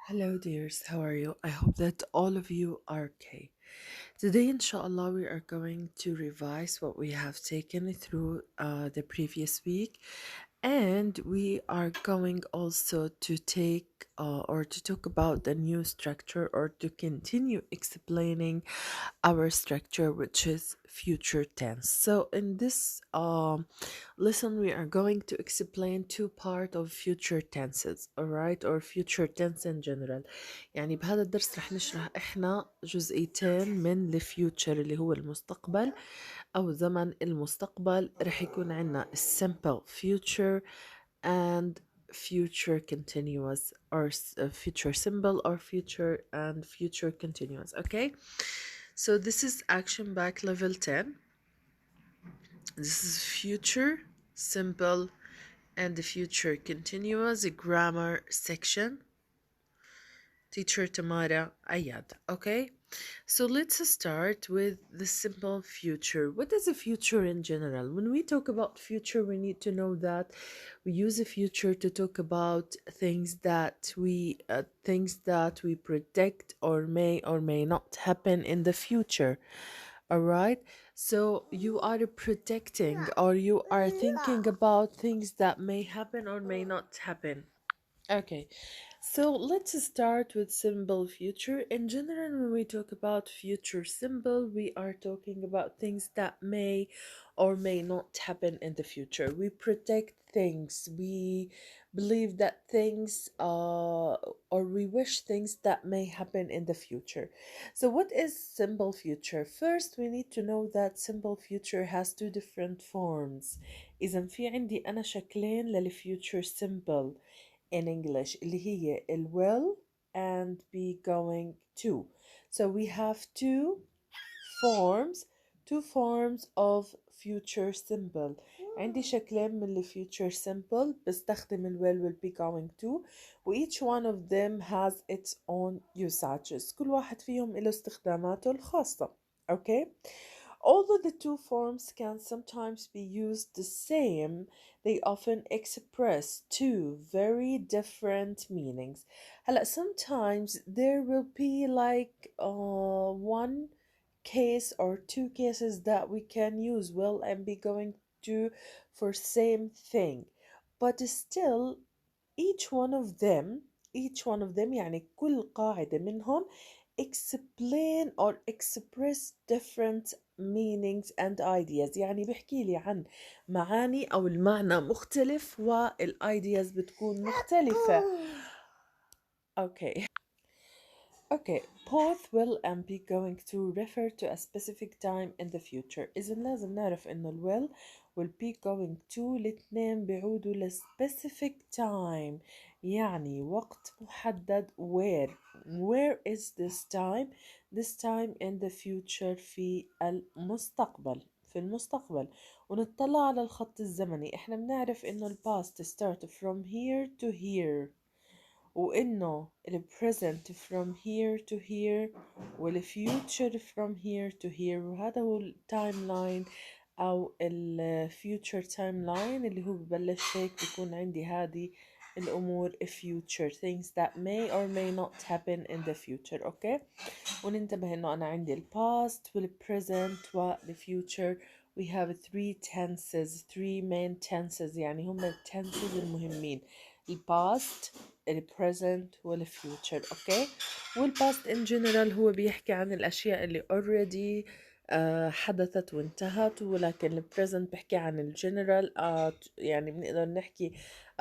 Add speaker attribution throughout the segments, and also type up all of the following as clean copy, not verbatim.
Speaker 1: Hello, dears. How are you? I hope that all of you are okay. Today, inshallah, we are going to revise what we have taken through the previous week, and we are going also to take or to talk about the new structure or to continue explaining our structure, which is future tense. So, in this lesson, we are going to explain two part of future tenses, alright, or future tense in general. يعني بهذا الدرس رح نشرح إحنا جزئيتين من الفيوتشر اللي هو المستقبل أو زمن المستقبل. رح يكون عنا simple future and future continuous or future simple or future and future continuous. Okay, so this is action back level 10. This is future simple and the future continuous grammar section. Teacher Tamara Ayyad. Okay, so let's start with the simple future. What is a future in general? When we talk about future, we need to know that we use a future to talk about things that we predict or may not happen in the future. All right. So you are predicting or you are thinking about things that may happen or may not happen. Okay, so let's start with simple future. In general, when we talk about future simple, we are talking about things that may or may not happen in the future. We predict things, we believe that things, or we wish things that may happen in the future. So, what is simple future? First, we need to know that simple future has two different forms. إذا في عندي أنا شكلين للfuture simple in English اللي هي ال will and be going to. So we have forms two forms of future simple. عندي شكلين من ال future simple بستخدم ال will be going to و each one of them has its own usages. كل واحد فيهم له استخداماته الخاصة. Okay? Although the two forms can sometimes be used the same, they often express two very different meanings. هلا sometimes there will be like one case or two cases that we can use will and be going to for same thing, but still each one of them يعني كل قاعدة منهم explain or express different meanings and ideas. يعني بحكي لي عن معاني أو المعنى مختلف والايدياز بتكون مختلفة. Okay. Okay, both will and be going to refer to a specific time in the future. إذا لازم نعرف إنه ال will be going to الاتنين بيعودوا ل specific time، يعني وقت محدد. where is this time? This time in the future في المستقبل. ونطلع على الخط الزمني، احنا بنعرف إنه ال past start from here to here، وإنه ال present from here to here وال future from here to here، وهذا هو ال timeline أو ال future timeline اللي هو ببلش هيك بيكون عندي هذه الأمور future things that may or may not happen in the future. okay. وننتبه إنه أنا عندي ال past وال present وال future. we have three main tenses، يعني هم ال tenses المهمين: ال past ال present وال future. اوكي، وال past in general هو بيحكي عن الأشياء اللي already حدثت وانتهت، ولكن ال present بيحكي عن ال general، يعني بنقدر نحكي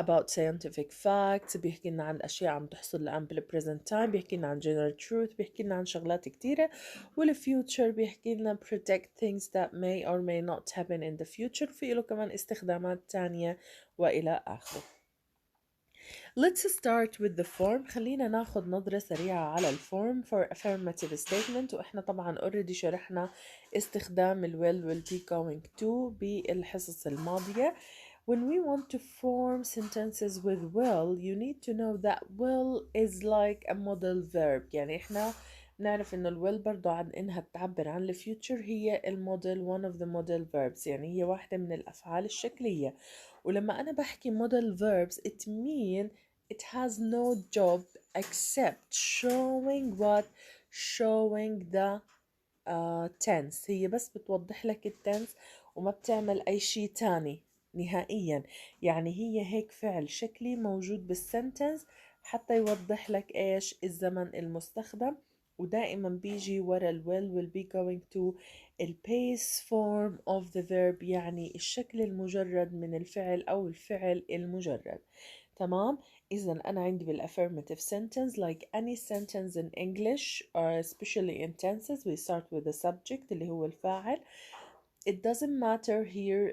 Speaker 1: about scientific facts، بيحكي لنا عن أشياء عم تحصل الآن بال present time، بيحكي لنا عن general truth، بيحكي لنا عن شغلات كتيرة. وال future بيحكي لنا predict things that may or may not happen in the future، في له كمان استخدامات تانية وإلى آخره. Let's start with the form. خلينا ناخد نظرة سريعة على الform for affirmative statement، وإحنا طبعا already شرحنا استخدام ال will be going to بالحصص الماضية. When we want to form sentences with will, you need to know that will is like a model verb. يعني إحنا نعرف إنه ال will برضو عن إنها تعبر عن ال future هي الموديل one of the model verbs، يعني هي واحدة من الأفعال الشكلية. ولما أنا بحكي model verbs it mean it has no job except showing what showing the tense. هي بس بتوضح لك التنس وما بتعمل أي شيء تاني نهائيا. يعني هي هيك فعل شكلي موجود بالسنتنس حتى يوضح لك إيش الزمن المستخدم، ودائما بيجي ورا ال will be going to ال base form of the verb، يعني الشكل المجرد من الفعل أو الفعل المجرد. تمام. إذا أنا عندي بالaffirmative sentence like any sentence in English or especially in tenses we start with the subject اللي هو الفاعل. It doesn't matter here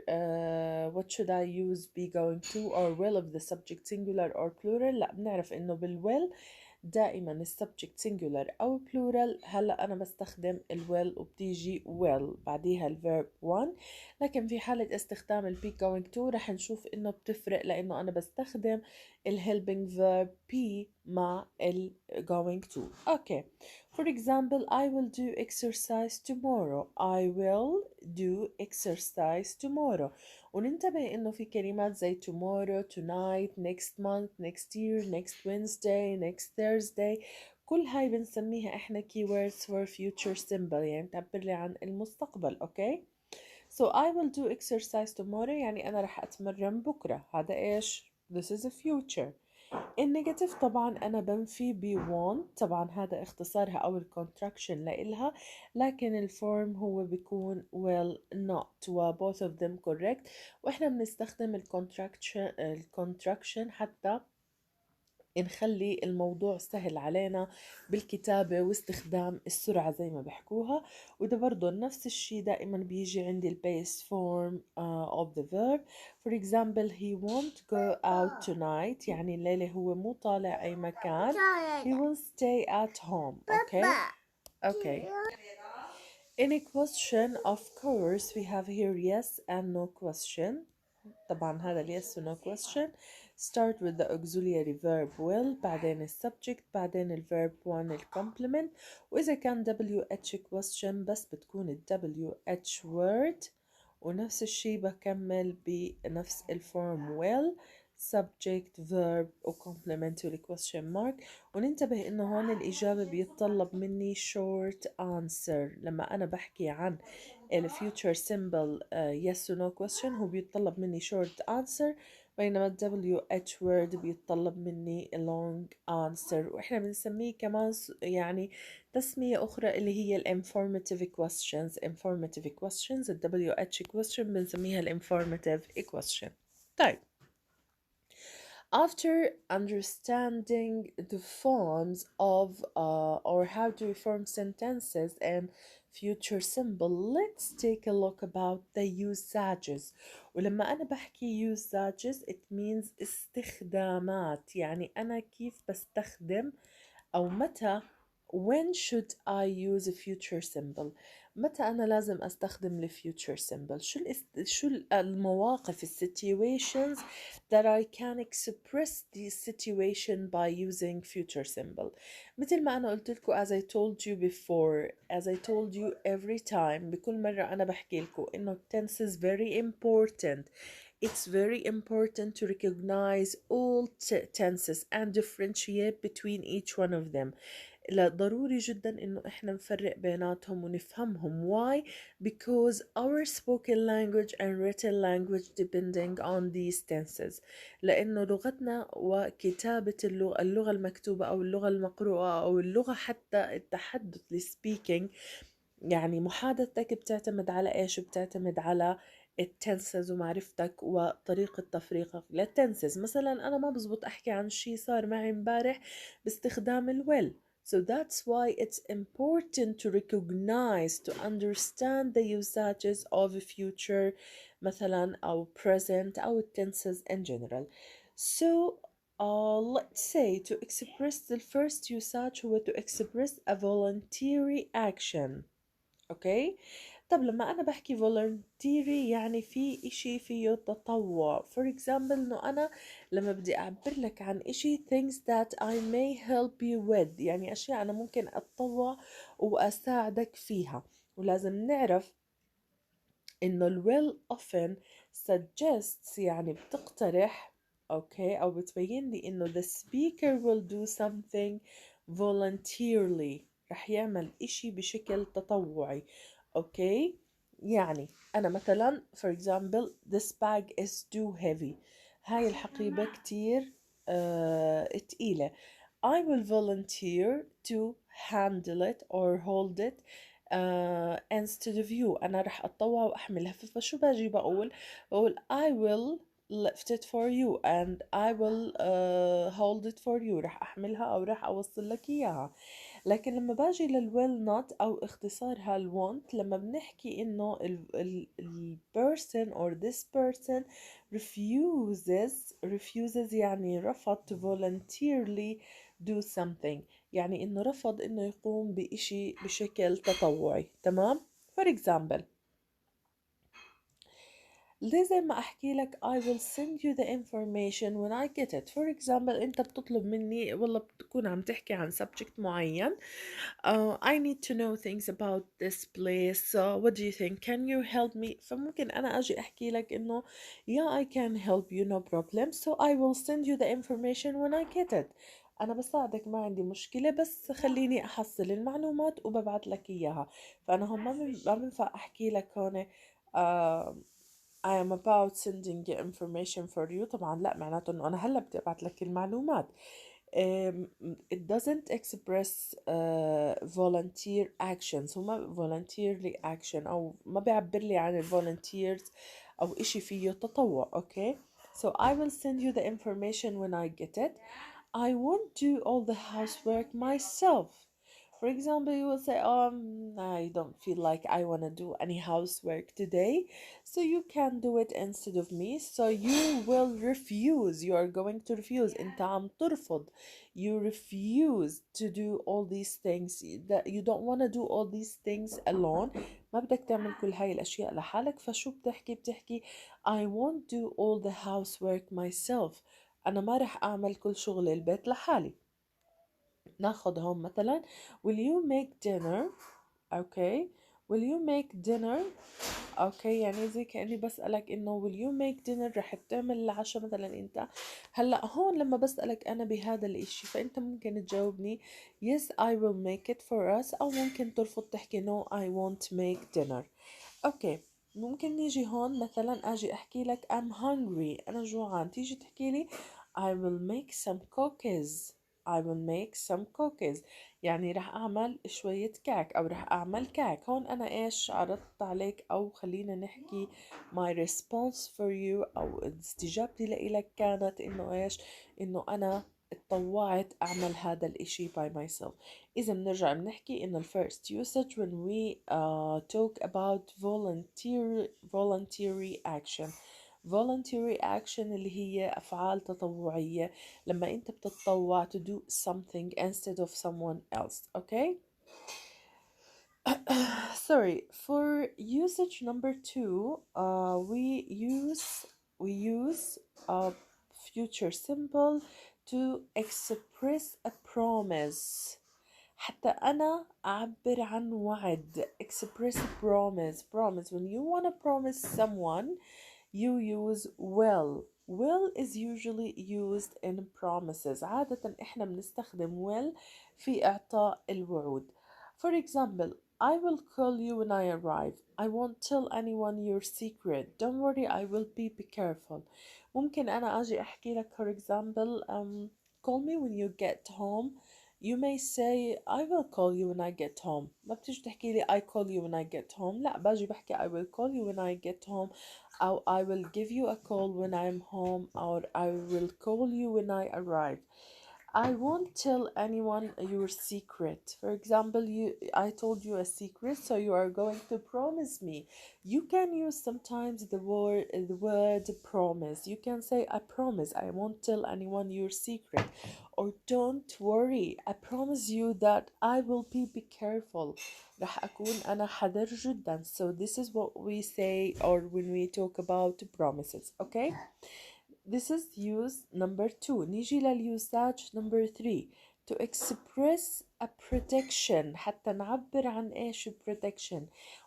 Speaker 1: what should I use be going to or will of the subject singular or plural. لا، بنعرف إنه بالwill دائما السبجكت singular أو plural. هلأ أنا بستخدم الwill وبتيجي will بعديها الverb one. لكن في حالة استخدام ال be going to رح نشوف إنه بتفرق، لأنه أنا بستخدم ال helping verb be مع ال going to. Okay. For example, I will do exercise tomorrow. I will do exercise tomorrow. وننتبه إنه في كلمات زي tomorrow, tonight, next month, next year, next Wednesday, next Thursday. كل هاي بنسميها إحنا keywords for future simple، يعني بتعبر لي عن المستقبل. أوكي. So I will do exercise tomorrow يعني أنا رح أتمرن بكرة. هذا إيش؟ This is a future. النيجاتيف طبعا أنا بنفي ب want، طبعا هذا اختصارها أو الكونتراكشن لإلها، لكن الفورم هو بيكون will not، و both of them correct. وإحنا بنستخدم الكونتراكشن حتى نخلي الموضوع سهل علينا بالكتابة واستخدام السرعة زي ما بحكوها. وده برضو نفس الشي دائما بيجي عندي البيس فورم of the verb. For example, he won't go out tonight يعني الليلة هو مو طالع أي مكان. He will stay at home. Okay. Okay. In a question, of course, we have here yes and no question. طبعا هذا ال yes و no question. Start with the auxiliary verb will، بعدين subject، بعدين verb one complement. وإذا كان WH question بس بتكون WH word، ونفس الشي بكمل بنفس الفورم will subject verb complement question mark. وننتبه إنه هون الإجابة بيتطلب مني short answer. لما أنا بحكي عن future simple yes or no question هو بيتطلب مني short answer، بينما WH word بيتطلب مني long answer. وإحنا بنسميه كمان يعني تسمية أخرى اللي هي informative questions. informative questions ال WH question بنسميها informative question. طيب. After understanding the forms of or how to form sentences and future simple, let's take a look about the usages. ولما أنا بحكي usages it means استخدامات، يعني أنا كيف بستخدم أو متى when should I use a future simple. متى أنا لازم أستخدم ال future simple؟ شو المواقف situations that I can express this situation by using future simple. مثل ما أنا قلت لكم as I told you before, as I told you every time، بكل مرة أنا بحكي لكم إنه tense is very important. It's very important to recognize all tenses and differentiate between each one of them. لا ضروري جدا إنه إحنا نفرق بيناتهم ونفهمهم. Why? Because our spoken language and written language depending on these tenses. لأنه لغتنا وكتابة اللغة المكتوبة أو اللغة المقروءة أو اللغة حتى التحدث speaking، يعني محادثتك بتعتمد على إيش؟ بتعتمد على التنسز ومعرفتك وطريقة تفريقك للتنسز. مثلا أنا ما بزبط أحكي عن شيء صار معي امبارح باستخدام الويل. So that's why it's important to recognize, to understand the usages of future مثلا أو present أو tenses in general. So let's say to express the first usage هو to express a voluntary action. اوكي. طب لما انا بحكي voluntary يعني في اشي فيه تطوع. for example انه انا لما بدي اعبر لك عن اشي things that I may help you with، يعني اشياء انا ممكن اتطوع واساعدك فيها. ولازم نعرف انه ال will often suggests يعني بتقترح اوكي، او بتبين لي انه the speaker will do something voluntarily، رح يعمل اشي بشكل تطوعي. اوكي، يعني انا مثلا for example this bag is too heavy، هاي الحقيبة كتير تقيلة. I will volunteer to handle it or hold it instead of you. أنا رح أتطوع وأحملها. فشو باجي بقول I will lift it for you and I will hold it for you. رح أحملها أو رح أوصل لك إياها. لكن لما باجي للwill not أو اختصارها الwon't، لما بنحكي إنه ال person or this person refuses يعني رفض to voluntarily do something، يعني إنه رفض إنه يقوم بإشي بشكل تطوعي. تمام. for example لازم ما أحكي لك I will send you the information when I get it. for example أنت بتطلب مني، والله بتكون عم تحكي عن subject معين. I need to know things about this place. So what do you think? Can you help me? فممكن أنا أجي أحكي لك إنه yeah I can help you no problem. So I will send you the information when I get it. أنا بساعدك ما عندي مشكلة، بس خليني أحصل المعلومات وببعت لك إياها. فأنا هون ما بنفع أحكي لك هون I am about sending information for you. طبعا لا، معناته إنه أنا هلا بدي أبعت لك المعلومات. It doesn't express volunteer actions. هما voluntarily action، أو ما بيعبر لي عن ال volunteers أو إشي فيه تطوع. okay. So I will send you the information when I get it. I won't do all the housework myself. For example, you will say, I don't feel like I want to do any housework today, so you can do it instead of me. So you will refuse. You are going to refuse. أنت عم ترفض. You refuse to do all these things. That you don't want to do all these things alone. ما بدك تعمل كل هاي الأشياء لحالك. فشو بتحكي I won't do all the housework myself. أنا ما رح أعمل كل شغل البيت لحالي. ناخد هون مثلا will you make dinner. okay. will you make dinner. اوكي، يعني زي كأني بسألك انه will you make dinner، رح تعمل العشاء مثلا انت. هلا هون لما بسألك انا بهذا الاشي، فانت ممكن تجاوبني yes I will make it for us، او ممكن ترفض تحكي no I won't make dinner. اوكي، ممكن نيجي هون مثلا اجي احكي لك I'm hungry، انا جوعان، تيجي تحكي لي I will make some cookies. I will make some cookies، يعني رح أعمل شوية كعك أو رح أعمل كعك. هون أنا إيش عرضت عليك، أو خلينا نحكي my response for you، أو استجابتي لإلك كانت إنه إيش، إنه أنا اتطوعت أعمل هذا الإشي by myself. إذا بنرجع بنحكي إنه first usage when we talk about voluntary action. voluntary action اللي هي أفعال تطوعية، لما أنت بتتطوع to do something instead of someone else. okay. Sorry. For usage number 2, we use a future simple to express a promise. حتى أنا أعبر عن وعد. express promise. When you want to promise someone, you use will is usually used in promises. عادة إحنا بنستخدم will في إعطاء الوعود. For example, I will call you when I arrive. I won't tell anyone your secret. Don't worry, I will be careful. ممكن أنا أجي أحكي لك for example call me when you get home. You may say I will call you when I get home. ما بتيجي تحكي لي I call you when I get home. لا، باجي بحكي I will call you when I get home، أو I will give you a call when I'm home، or I will call you when I arrive. I won't tell anyone your secret. For example, I told you a secret, so you are going to promise me. You can use sometimes the word promise. You can say I promise I won't tell anyone your secret, or don't worry I promise you that I will be careful. رح أكون أنا حذر جدا. So this is what we say or when we talk about promises. okay. This is use number 2. نيجي لليوساج number 3 to express a prediction. حتى نعبر عن ايش prediction.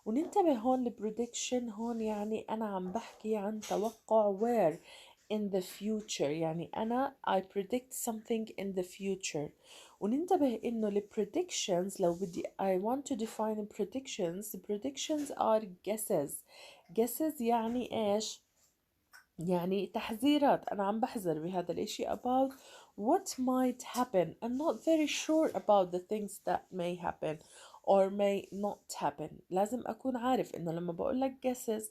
Speaker 1: وننتبه هون prediction، هون يعني أنا عم بحكي عن توقع where in the future. يعني أنا I predict something in the future. وننتبه إنه ال predictions لو بدي I want to define predictions. Predictions are guesses. Guesses يعني إيش؟ يعني تحذيرات. أنا عم بحذر بهذا الإشي about what might happen. I'm not very sure about the things that may happen or may not happen. لازم أكون عارف إنه لما بقول لك guesses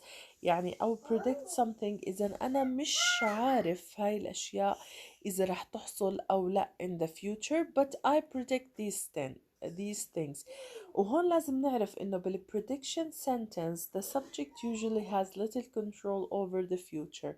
Speaker 1: يعني أو predict something إذا أنا مش عارف هاي الأشياء إذا رح تحصل أو لا in the future, but I predict these things. وهون لازم نعرف إنه بالprediction sentence the subject usually has little control over the future.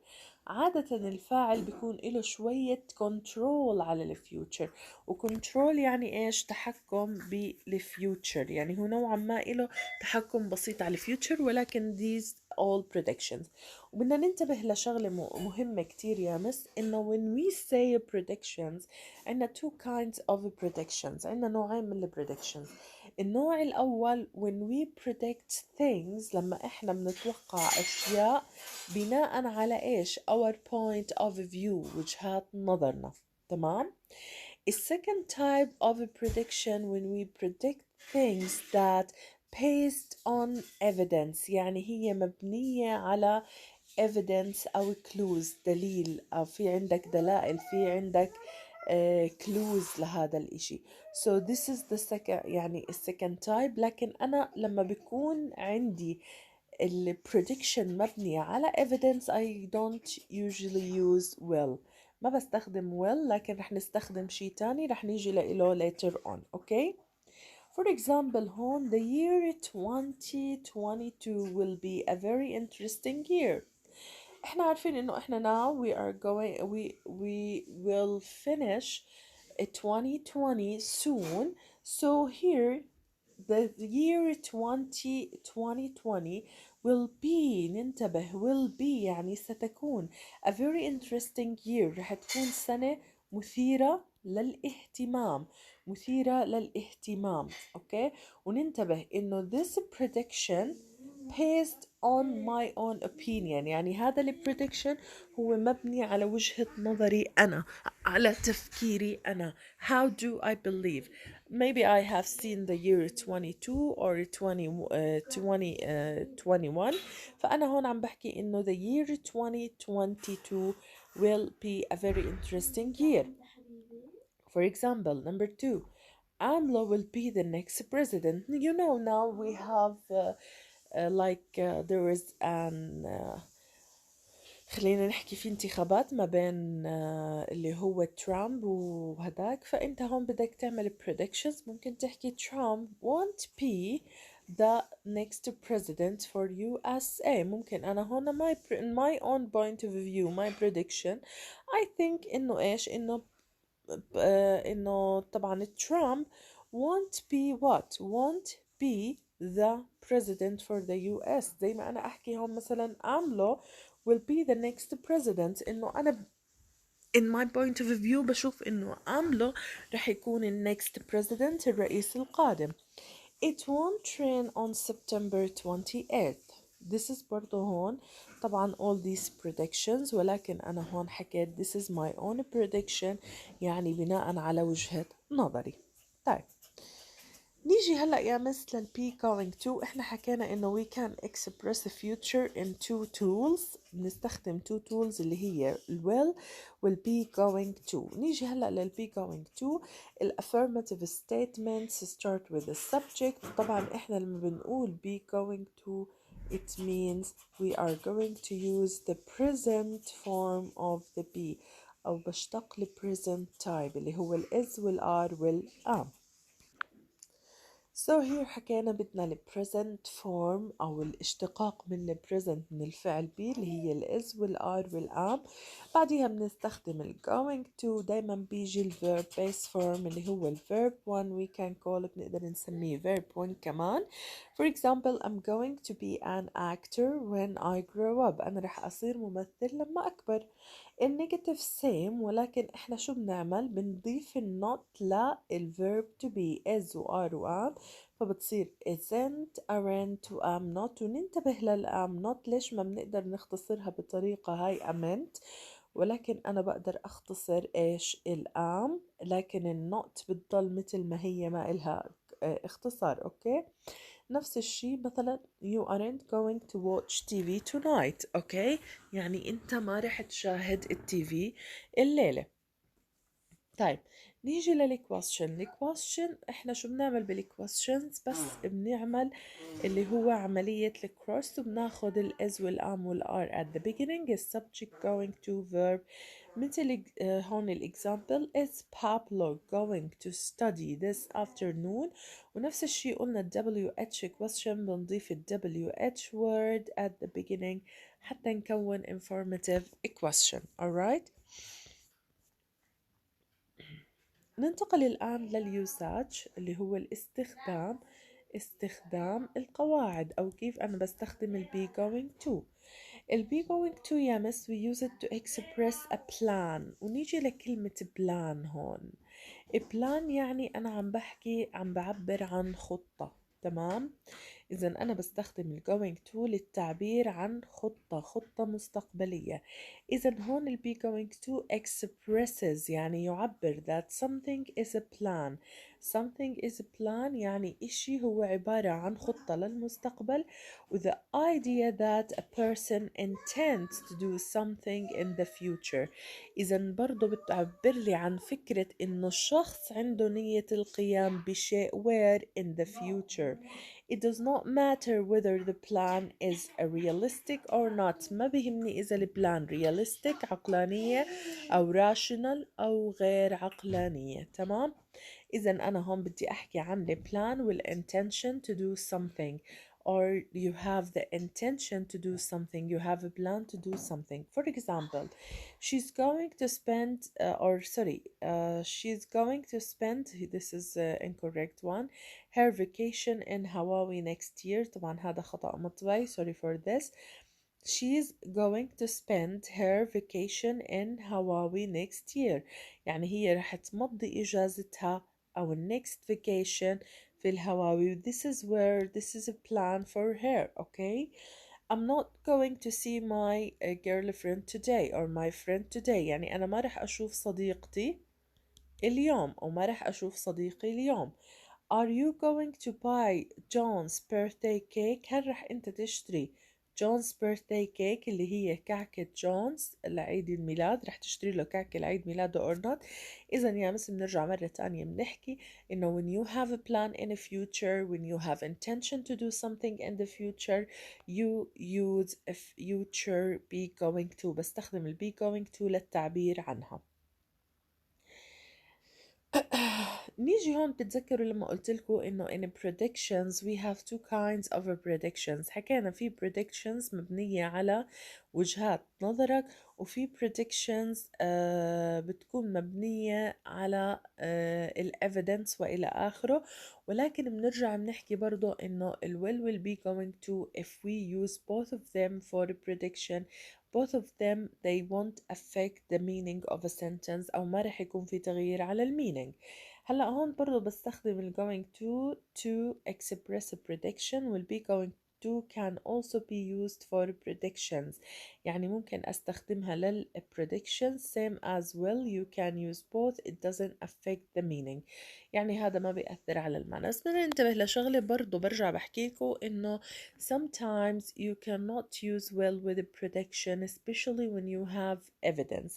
Speaker 1: عادة الفاعل بيكون له شوية control على الفيوتشر. وكنترول يعني إيش؟ تحكم بالفيوتشر. يعني هو نوعا ما له تحكم بسيط على الفيوتشر، ولكن these all predictions. وبدنا ننتبه لشغلة مهمة كتير يا مس، إنه when we say predictions عندنا two kinds of predictions. عندنا نوعين من predictions. النوع الأول when we predict things، لما إحنا بنتوقع أشياء بناء على إيش؟ our point of view، وجهات نظرنا. تمام؟ The second type of a prediction when we predict things that based on evidence، يعني هي مبنية على evidence أو clues، دليل، أو في عندك دلائل، في عندك clues لهذا الإشي. So this is the second، يعني second type. لكن أنا لما بيكون عندي ال prediction مبنية على evidence I don't usually use will. ما بستخدم will، لكن رح نستخدم شي تاني رح نيجي له later on. Okay? For example هون the year 2022 will be a very interesting year. احنا عارفين انه احنا now we will finish 2020 soon. So here the year 2020 will be، ننتبه will be يعني ستكون a very interesting year. رح تكون سنة مثيرة للاهتمام، مثيرة للاهتمام. اوكي؟ وننتبه انه this prediction based on my own opinion، يعني هذا ال prediction هو مبني على وجهة نظري أنا، على تفكيري أنا. How do I believe? Maybe I have seen the year 22 or 2021. فأنا هون عم بحكي إنه the year 2022 will be a very interesting year. For example, number 2, AMLO will be the next president. You know, now we have there is an خلينا نحكي في انتخابات ما بين اللي هو ترامب وهداك. فأنت هون بدك تعمل predictions. ممكن تحكي ترامب won't be the next president for USA. ممكن أنا هون my own point of view, my prediction, I think إنه إيش؟ إنه طبعا ترامب won't be what? won't be the president for the US. زي ما أنا أحكي هون مثلا AMLO will be the next president. إنه أنا in my point of view بشوف إنه AMLO رح يكون ال next president، الرئيس القادم. It won't rain on September 28th. This is برضو هون طبعا all these predictions، ولكن أنا هون حكيت this is my own prediction، يعني بناء على وجهة نظري. طيب نيجي هلأ يا مس للبي going to. احنا حكينا انه we can express the future in two tools. بنستخدم two tools اللي هي will والبي going to. نيجي هلأ للبي going to. affirmative statements start with the subject. طبعا احنا لما بنقول be going to it means we are going to use the present form of the be، أو بشتق ل present type اللي هو ال is وال are وال am. So here حكينا بدنا ال present form أو الاشتقاق من ال present من الفعل be اللي هي ال is وال are وال am. بعديها بنستخدم ال going to. دايما بيجي ال verb base form اللي هو ال verb 1 we can call it، بنقدر نسميه verb 1 كمان. For example I'm going to be an actor when I grow up. أنا رح أصير ممثل لما أكبر. النيجاتيف سيم، ولكن احنا شو بنعمل؟ بنضيف النوت للverb to be is و are و am، فبتصير isn't aren't و am not. وننتبه للam not. ليش ما بنقدر نختصرها بطريقة هاي amn't ولكن أنا بقدر أختصر إيش الآم، لكن النوت بتضل مثل ما هي، ما إلها اختصار. أوكي، نفس الشي مثلا you aren't going to watch TV tonight. أوكي، يعني أنت ما رح تشاهد التي في الليلة. طيب نيجي للكويستشن. الكويستشن احنا شو بنعمل بالكويستشنز؟ بس بنعمل اللي هو عملية الكروس، وبناخد الاز والام والار at the beginning is subject going to verb. مثل هون الإكزامبل is Pablo going to study this afternoon. ونفس الشيء قلنا ال WH question بنضيف ال WH word at the beginning حتى نكون informative question. alright. ننتقل الآن لليوساج اللي هو الاستخدام. استخدام القواعد أو كيف أنا بستخدم ال be going to. ال be going to يا مس we use it to express a plan. ونيجي لكلمة plan هون. plan يعني أنا عم بعبر عن خطة. تمام، إذا أنا بستخدم ال going to للتعبير عن خطة مستقبلية. إذا هون ال be going to expresses يعني يعبر that something is a plan. something is a plan يعني إشي هو عبارة عن خطة للمستقبل. with the idea that a person intends to do something in the future. إذا برضو بتعبر لي عن فكرة إنه الشخص عنده نية القيام بشيء where in the future. It does not matter whether the plan is a realistic or not. ما بيهمني إذا البلان realistic عقلانية أو rational أو غير عقلانية. تمام، إذا أنا هون بدي أحكي عن the plan with intention to do something, or you have the intention to do something, you have a plan to do something. For example, she's going to spend she's going to spend, this is incorrect one, her vacation in Hawaii next year. طبعا هذا خطأ مطبعي, sorry for this. She's going to spend her vacation in Hawaii next year. يعني هي رح تمضي إجازتها أو next vacation في الهواوي. This is a plan for her. Okay, I'm not going to see my girlfriend today or my friend today. يعني أنا ما رح أشوف صديقتي اليوم أو ما رح أشوف صديقي اليوم. Are you going to buy John's birthday cake؟ هل رح أنت تشتري John's birthday cake اللي هي كعكة جونز لعيد الميلاد؟ رح تشتري له كعكة لعيد ميلاده or not؟ إذا يا مس بنرجع مرة تانية بنحكي إنه when you have a plan in the future, when you have intention to do something in the future, you use a future be going to. بستخدم ال be going to للتعبير عنها. نيجي هون بتتذكروا لما قلت لكم انه in predictions we have two kinds of predictions. حكينا في predictions مبنية على وجهات نظرك، وفي predictions بتكون مبنية على ال evidence وإلى آخره. ولكن بنرجع بنحكي برضو إنه ال will be going to if we use both of them for a prediction, both of them they won't affect the meaning of a sentence أو ما رح يكون في تغيير على المينينج. هلا هون برضو بستخدم ال going to express a prediction. will be going to can also be used for predictions. يعني ممكن أستخدمها لل predictions same as will. You can use both, it doesn't affect the meaning. يعني هذا ما بيأثر على المعنى. بس بدنا ننتبه لشغلة برضو برجع بحكي لكم إنه sometimes you cannot use will with a prediction especially when you have evidence.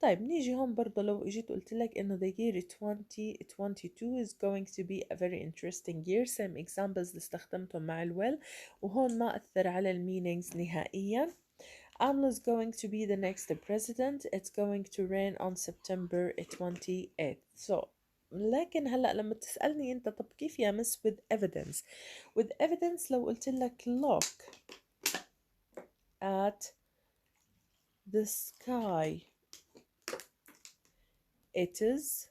Speaker 1: طيب نيجي هون برضو لو اجيت قلت لك إنه the year 2022 is going to be a very interesting year. same examples اللي استخدمتهم مع ال will وهون ما أثر على المينينجز نهائيا. AMLO is going to be the next president. It's going to rain on September 28th. So لكن هلأ لما تسألني أنت طب كيف يا مس with evidence؟ with evidence لو قلت لك look at the sky, it is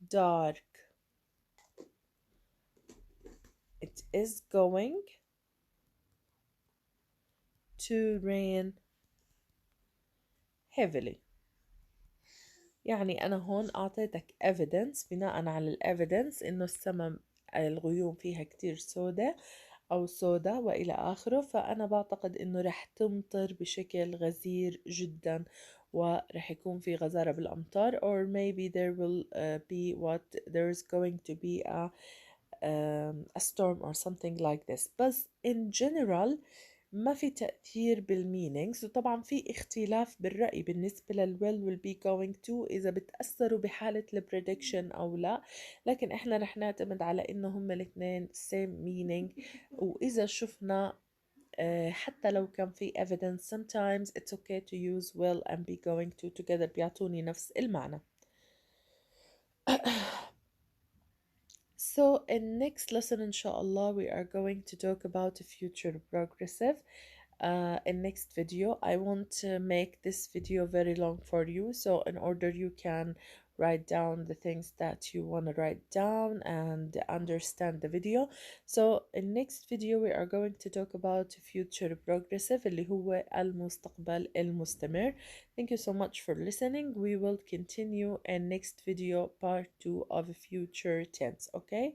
Speaker 1: dark, it is going to rain heavily. يعني أنا هون أعطيتك evidence بناء على ال evidence إنه السماء الغيوم فيها كتير سوداء. أو سودا وإلى آخره. فأنا بعتقد إنه رح تمطر بشكل غزير جدا، ورح يكون في غزارة بالأمطار. or maybe there will be what there's going to be a storm or something like this. بس in general ما في تأثير بالمينينجز، وطبعا في اختلاف بالرأي بالنسبة لل will be going to إذا بتأثروا بحالة البريدكشن أو لا. لكن إحنا رح نعتمد على إنه هم الاثنين same meaning. وإذا شفنا حتى لو كان في evidence sometimes it's okay to use will and be going to together بيعطوني نفس المعنى. So in next lesson inshallah we are going to talk about future progressive. In next video I want to make this video very long for you, so in order you can write down the things that you want to write down and understand the video. So in next video we are going to talk about future progressive اللي هو المستقبل المستمر. Thank you so much for listening. We will continue in next video part 2 of future tense. Okay.